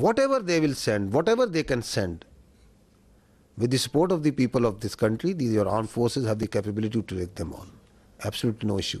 whatever they will send, whatever they can send, with the support of the people of this country, these your armed forces have the capability to take them on. Absolutely no issue.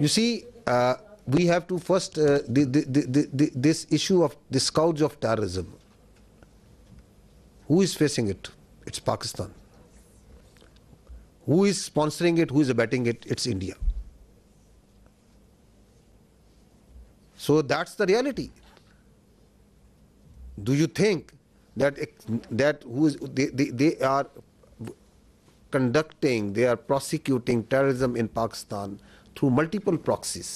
You see, we have to first this issue of the scourge of terrorism. Who is facing it? It's Pakistan. Who is sponsoring it? Who is abetting it? It's India. So that's the reality. Do you think that they are conducting, they are prosecuting terrorism in Pakistan through multiple proxies?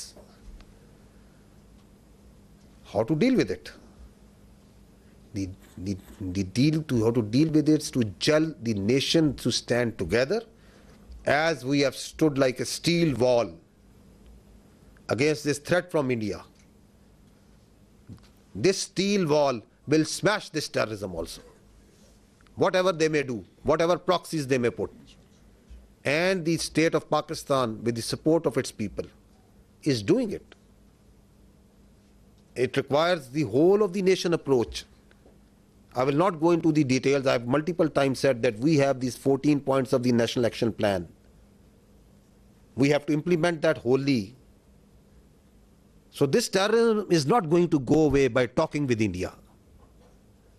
How to deal with it? How to deal with it is to gel the nation to stand together, as we have stood like a steel wall against this threat from India. This steel wall will smash this terrorism also, whatever they may do, whatever proxies they may put. And the state of Pakistan, with the support of its people, is doing it. It requires the whole of the nation approach. I will not go into the details. I have multiple times said that we have these 14 points of the National Action Plan. We have to implement that wholly. So this terrorism is not going to go away by talking with India.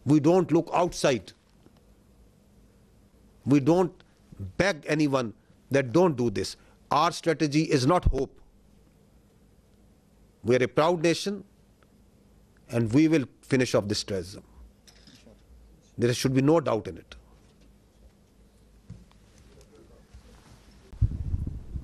We don't look outside. We don't beg anyone that don't do this. Our strategy is not hope. We are a proud nation, and we will finish off this terrorism. There should be no doubt in it.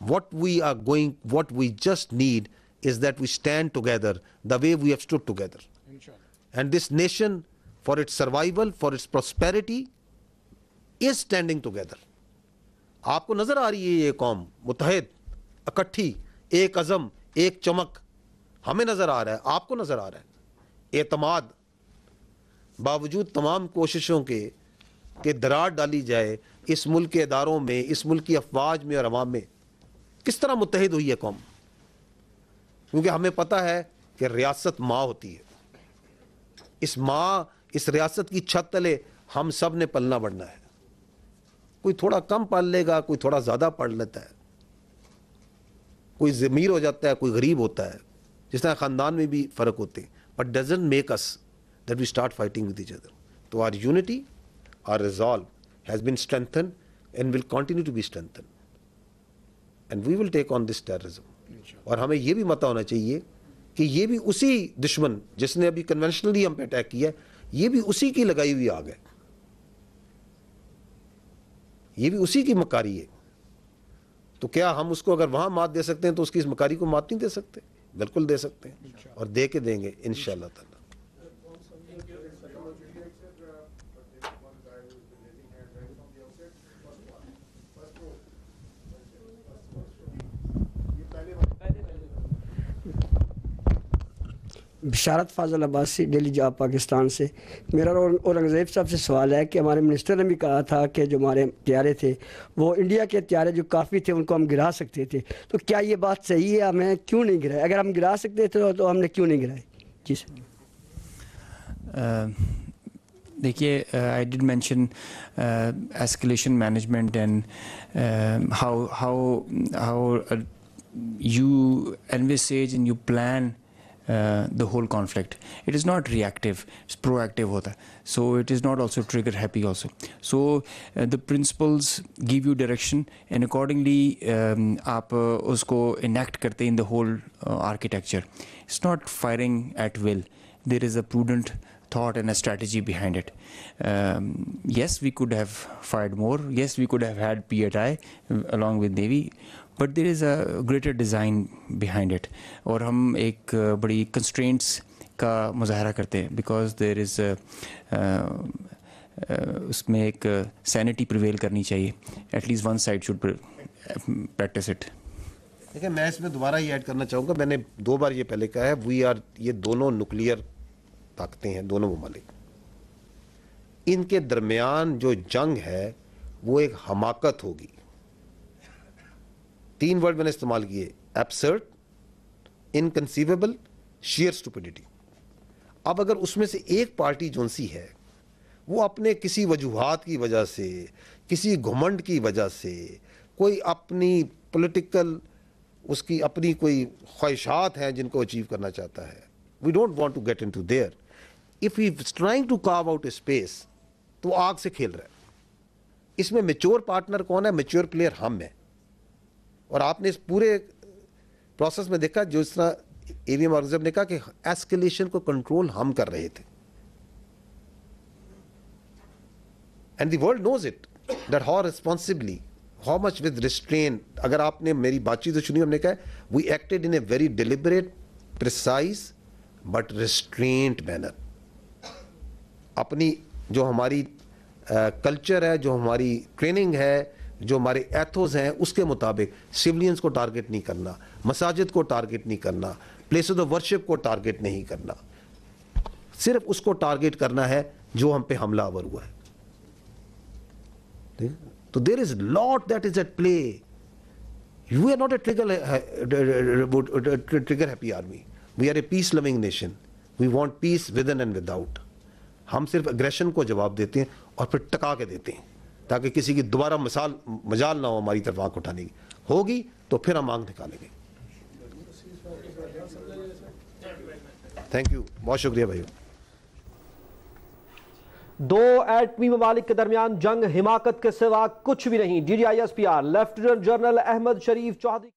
what we just need is that we stand together the way we have stood together. And this nation, for its survival, for its prosperity, is standing together. آپ کو نظر آ رہی ہے یہ قوم متحد، اکٹھی، ایک عزم، ایک چمک؟ ہمیں نظر آ رہا ہے، آپ کو نظر آ رہا ہے؟ اعتماد باوجود تمام کوششوں کے کہ دراڑ ڈالی جائے اس ملک کے اداروں میں، اس ملک کی افواج میں اور عوام میں، کس طرح متحد ہوئی ہے قوم؟ کیونکہ ہمیں پتہ ہے کہ ریاست ماں ہوتی ہے. اس ریاست کی چھت تلے ہم سب نے پلنا بڑھنا ہے. کوئی تھوڑا کم پال لے گا، کوئی تھوڑا زیادہ پڑھ لیتا ہے، کوئی امیر ہو جاتا ہے، کوئی غریب ہوتا ہے، جس طرح خاندان میں بھی فرق ہوتے ہیں. But doesn't make us that we start fighting with each other. تو our unity, our resolve has been strengthened and will continue to be strengthened, and we will take on this terrorism. اور ہمیں یہ بھی پتہ ہونا چاہیے کہ یہ بھی اسی دشمن جس نے ابھی کنونشنلی ہم پہ اٹیک کیا ہے، یہ بھی اسی کی لگائی ہوئی آگ ہے، یہ بھی اسی کی مکاری ہے. تو کیا ہم اس کو اگر وہاں مات دے سکتے ہیں تو اس کی اس مکاری کو مات نہیں دے سکتے؟ بالکل دے سکتے ہیں، اور دے کے دیں گے انشاءاللہ تعالی. بشارت فاضل عباسی، ڈیلی جاب پاکستان سے. میرا اورنگزیب صاحب سے سوال ہے کہ ہمارے منسٹر نے بھی کہا تھا کہ جو ہمارے طیارے تھے وہ انڈیا کے طیارے جو کافی تھے ان کو ہم گرا سکتے تھے، تو کیا یہ بات صحیح ہے؟ ہمیں کیوں نہیں گرائے؟ اگر ہم گرا سکتے تھے تو ہم نے کیوں نہیں گرائے؟ جی سر. دیکھیے، I did mention escalation management and how you envisage and you plan the whole conflict. It is not reactive, it's proactive hota hai. So it is not also trigger happy also. So the principles give you direction and accordingly aap usko enact karte in the whole architecture. It's not firing at will. There is a prudent thought and a strategy behind it. Yes, we could have fired more. Yes, we could have had PATI along with Navy. But there is a greater design behind it. اور ہم ایک بڑی constraints کا مظاہرہ کرتے ہیں because there is اس میں ایک sanity prevail کرنی چاہیے. At least one side should practice it. دیکھیں، میں اس میں دوبارہ یہ ایڈ کرنا چاہوں گا، میں نے 2 بار یہ پہلے کہا ہے، یہ دونوں نیوکلیئر طاقتیں ہیں، دونوں ممالک. ان کے درمیان جو جنگ ہے وہ ایک حماقت ہوگی. 3 ورڈ میں نے استعمال کیے: ایبسرڈ، انکنسیویبل، شیئر اسٹوپڈیٹی. اب اگر اس میں سے ایک پارٹی جون سی ہے وہ اپنے کسی وجوہات کی وجہ سے، کسی گھمنڈ کی وجہ سے، کوئی اپنی پولیٹیکل اس کی اپنی کوئی خواہشات ہیں جن کو اچیو کرنا چاہتا ہے، we don't want to get into there. If he is trying to carve out a space تو وہ آگ سے کھیل رہا ہے. اس میں میچور پارٹنر کون ہے؟ میچور پلیئر ہم ہیں. اور آپ نے اس پورے پروسیس میں دیکھا جو اس طرح اے وی ایم اورنگزیب نے کہا کہ ایسکیلیشن کو کنٹرول ہم کر رہے تھے. And the world knows it that how responsibly, how much with restrain. اگر آپ نے میری بات چیت سنی، ہم نے کہا we acted in a very deliberate, precise but restraint manner. اپنی جو ہماری کلچر ہے، جو ہماری ٹریننگ ہے، جو ہمارے ایتھوز ہیں، اس کے مطابق سولینز کو ٹارگٹ نہیں کرنا، مساجد کو ٹارگٹ نہیں کرنا، پلیسز آف ورشپ کو ٹارگٹ نہیں کرنا. صرف اس کو ٹارگٹ کرنا ہے جو ہم پہ حملہ آور ہوا ہے. تو there is lot that is at play. You are not a trigger happy army. We are a peace loving nation. We want peace within and without. ہم صرف اگریشن کو جواب دیتے ہیں اور پھر ٹکا کے دیتے ہیں تاکہ کسی کی دوبارہ مجال نہ ہو ہماری طرف آنکھ اٹھانے کی. ہوگی تو پھر ہم آنکھ نکالیں گے. تھینک یو، بہت شکریہ بھائی. 2 ایٹمی ممالک کے درمیان جنگ حماقت کے سوا کچھ بھی نہیں. DGISPR لیفٹیننٹ جنرل احمد شریف چودھری